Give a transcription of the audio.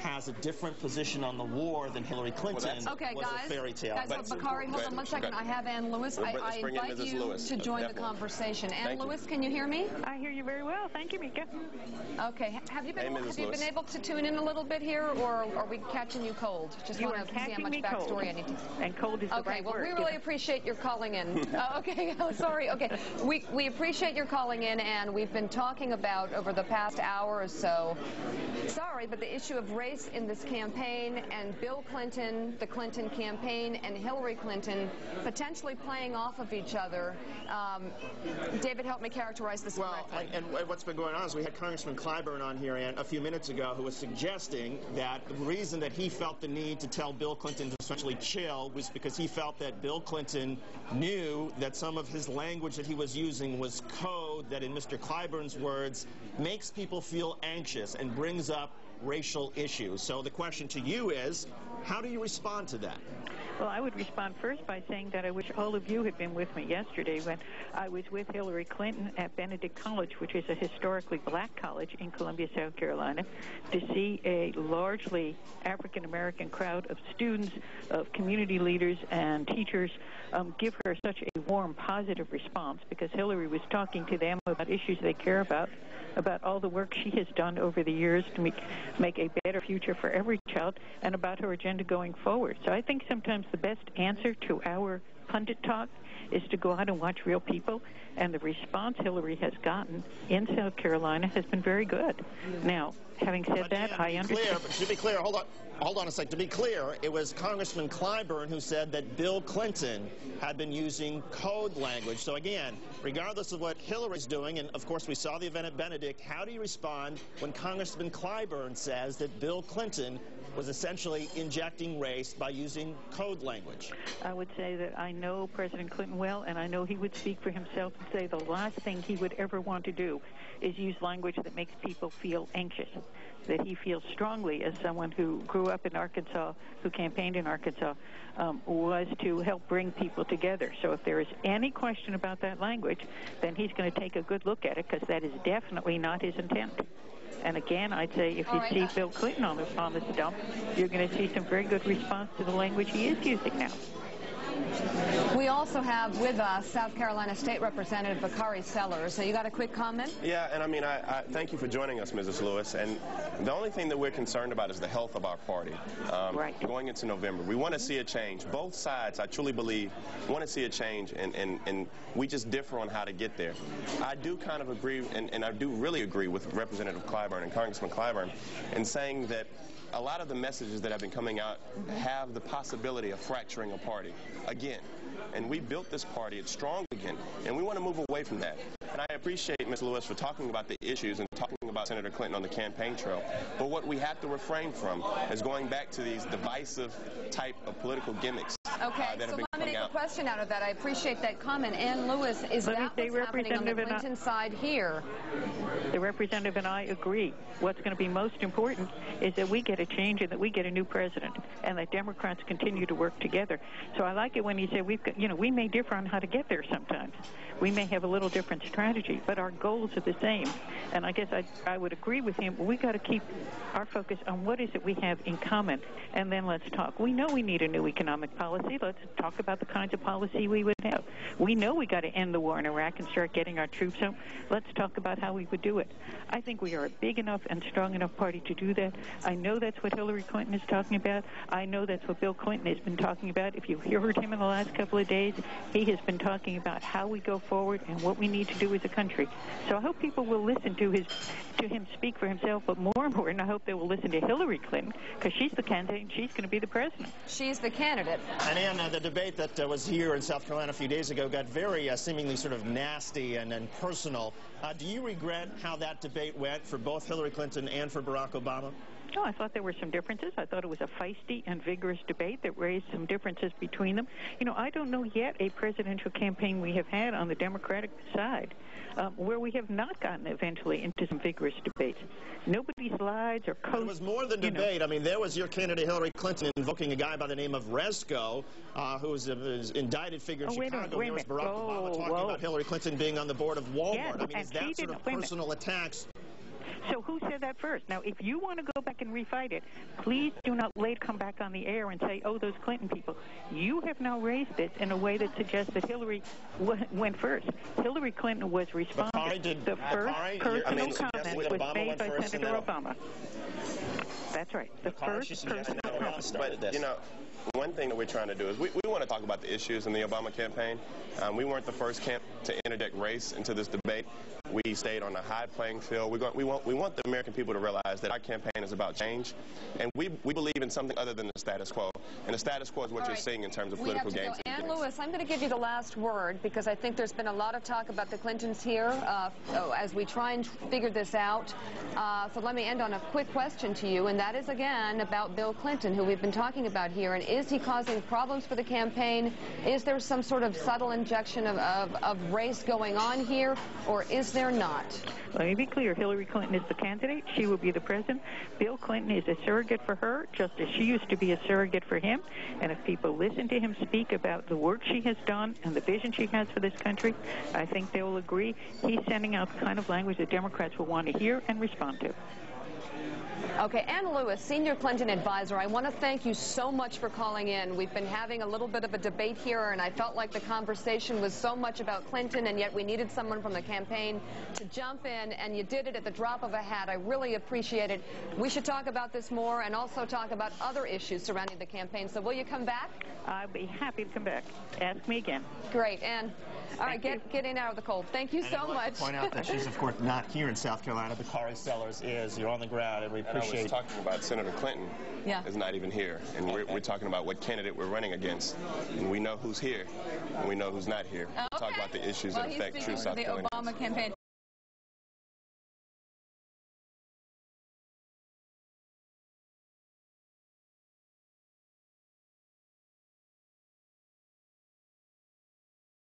has a different position on the war than Hillary Clinton was a fairy tale. Guys, Bakari, hold on one second. I have Ann Lewis. I invite you to join the conversation. Ann Lewis, can you hear me? I hear you very well. Thank you, Mika. Okay. Have you been able to tune in a little bit here, or are we catching you cold? Just want to see how much backstory I need to. And cold is the right word. Okay. Well, we really appreciate your calling in. Okay. Oh, sorry. Okay. We appreciate your calling in, and we've been talking about over the past hour or so. Sorry, but the issue of race in this campaign and Bill Clinton, the Clinton campaign, and Hillary Clinton potentially playing off of each other. David, help me characterize this correctly. And what's been going on is we had Congressman Clyburn on here a few minutes ago who was suggesting that the reason that he felt the need to tell Bill Clinton to essentially chill was because he felt that Bill Clinton knew that some of his language that he was using was code that, in Mr. Clyburn's words, makes people feel anxious and brings up racial issues. So the question to you is, how do you respond to that? Well, I would respond first by saying that I wish all of you had been with me yesterday when I was with Hillary Clinton at Benedict College, which is a historically black college in Columbia, South Carolina, to see a largely African-American crowd of students, of community leaders and teachers give her such a warm, positive response, because Hillary was talking to them about issues they care about all the work she has done over the years to make a better future for every child, and about her agenda going forward. So I think sometimes the best answer to our pundit talk is to go out and watch real people, and the response Hillary has gotten in South Carolina has been very good. Now, having said that, I understand. To be clear, hold on a sec. To be clear, it was Congressman Clyburn who said that Bill Clinton had been using code language. So again, regardless of what Hillary's doing, and of course we saw the event at Benedict, how do you respond when Congressman Clyburn says that Bill Clinton was essentially injecting race by using code language? I would say that I know President Clinton well, and I know he would speak for himself and say the last thing he would ever want to do is use language that makes people feel anxious, that he feels strongly as someone who grew up in Arkansas, who campaigned in Arkansas, was to help bring people together. So if there is any question about that language, then he's going to take a good look at it, because that is definitely not his intent. And again, I'd say if you see Bill Clinton on the stump, you're going to see some very good response to the language he is using now. We also have with us South Carolina State Representative Bakari Sellers. So you got a quick comment? Yeah, and I mean, I thank you for joining us, Mrs. Lewis. And the only thing that we're concerned about is the health of our party. Going into November, we want to see a change. Both sides, I truly believe, want to see a change, and we just differ on how to get there. I do kind of agree, and I do really agree with Representative Clyburn and Congressman Clyburn in saying that a lot of the messages that have been coming out have the possibility of fracturing a party again. And we built this party, it's strong again, and we want to move away from that. And I appreciate Ms. Lewis for talking about the issues and talking about Senator Clinton on the campaign trail. But what we have to refrain from is going back to these divisive type of political gimmicks that have been coming out. So let me make a question out of that. I appreciate that comment. Ann Lewis, is that what's happening on the Clinton side here? The representative and I agree. What's going to be most important is that we get a change and that we get a new president, and that Democrats continue to work together. So I like it when you say we may differ on how to get there sometimes. We may have a little different strategy, but our goals are the same. And I guess I would agree with him. We got to keep our focus on what is it we have in common, and then let's talk. We know we need a new economic policy. Let's talk about the kinds of policy we would have. We know we got to end the war in Iraq and start getting our troops home. Let's talk about how we would do it. I think we are a big enough and strong enough party to do that. I know that's what Hillary Clinton is talking about. I know that's what Bill Clinton has been talking about. If you heard him in the last couple of days, he has been talking about how we go forward and what we need to do as a country. So I hope people will listen to him speak for himself, but more important, I hope they will listen to Hillary Clinton, because she's the candidate and she's going to be the president. She's the candidate. And Ann, the debate that was here in South Carolina a few days ago got very seemingly sort of nasty and personal. Do you regret how that debate went for both Hillary Clinton and for Barack Obama? No, I thought there were some differences. I thought it was a feisty and vigorous debate that raised some differences between them. I don't know yet a presidential campaign we have had on the Democratic side where we have not gotten eventually into some vigorous debates. Nobody's lies or codes. It was more than debate. I mean, there was your candidate Hillary Clinton invoking a guy by the name of Resco, who was an indicted figure in Chicago. There was Barack Obama talking about Hillary Clinton being on the board of Walmart. Yes, I mean, is that sort of personal attacks? So who said that first? Now, if you want to go back and refight it, please do not later come back on the air and say, oh, those Clinton people. You have now raised it in a way that suggests that Hillary went first. Hillary Clinton was responsible. The first personal comment was made by Senator Obama. That's right. The first personal comment. But, you know, one thing that we're trying to do is we want to talk about the issues in the Obama campaign. We weren't the first camp to interject race into this debate. We stayed on a high playing field. We want the American people to realize that our campaign is about change, and we believe in something other than the status quo. And the status quo is what you're seeing in terms of political games. Ann Lewis, I'm going to give you the last word because I think there's been a lot of talk about the Clintons here as we try and figure this out. So let me end on a quick question to you, and that is again about Bill Clinton, who we've been talking about here. And is he causing problems for the campaign? Is there some sort of subtle injection of race going on here, or is there not? Let me be clear. Hillary Clinton is the candidate. She will be the president. Bill Clinton is a surrogate for her, just as she used to be a surrogate for him. And if people listen to him speak about the work she has done and the vision she has for this country, I think they will agree he's sending out the kind of language that Democrats will want to hear and respond to. Okay, Ann Lewis, Senior Clinton Advisor, I want to thank you so much for calling in. We've been having a little bit of a debate here, and I felt like the conversation was so much about Clinton, and yet we needed someone from the campaign to jump in, and you did it at the drop of a hat. I really appreciate it. We should talk about this more and also talk about other issues surrounding the campaign. So will you come back? I'll be happy to come back. Ask me again. Great, Ann. All right, get in out of the cold. Thank you so much. I'd like to point out that she's, of course, not here in South Carolina. The Kari Sellers is. You're on the ground, and we appreciate. And I was talking about Senator Clinton is not even here, and we're talking about what candidate we're running against, and we know who's here, and we know who's not here. Talk about the issues that affect true South Carolina. The Obama campaign.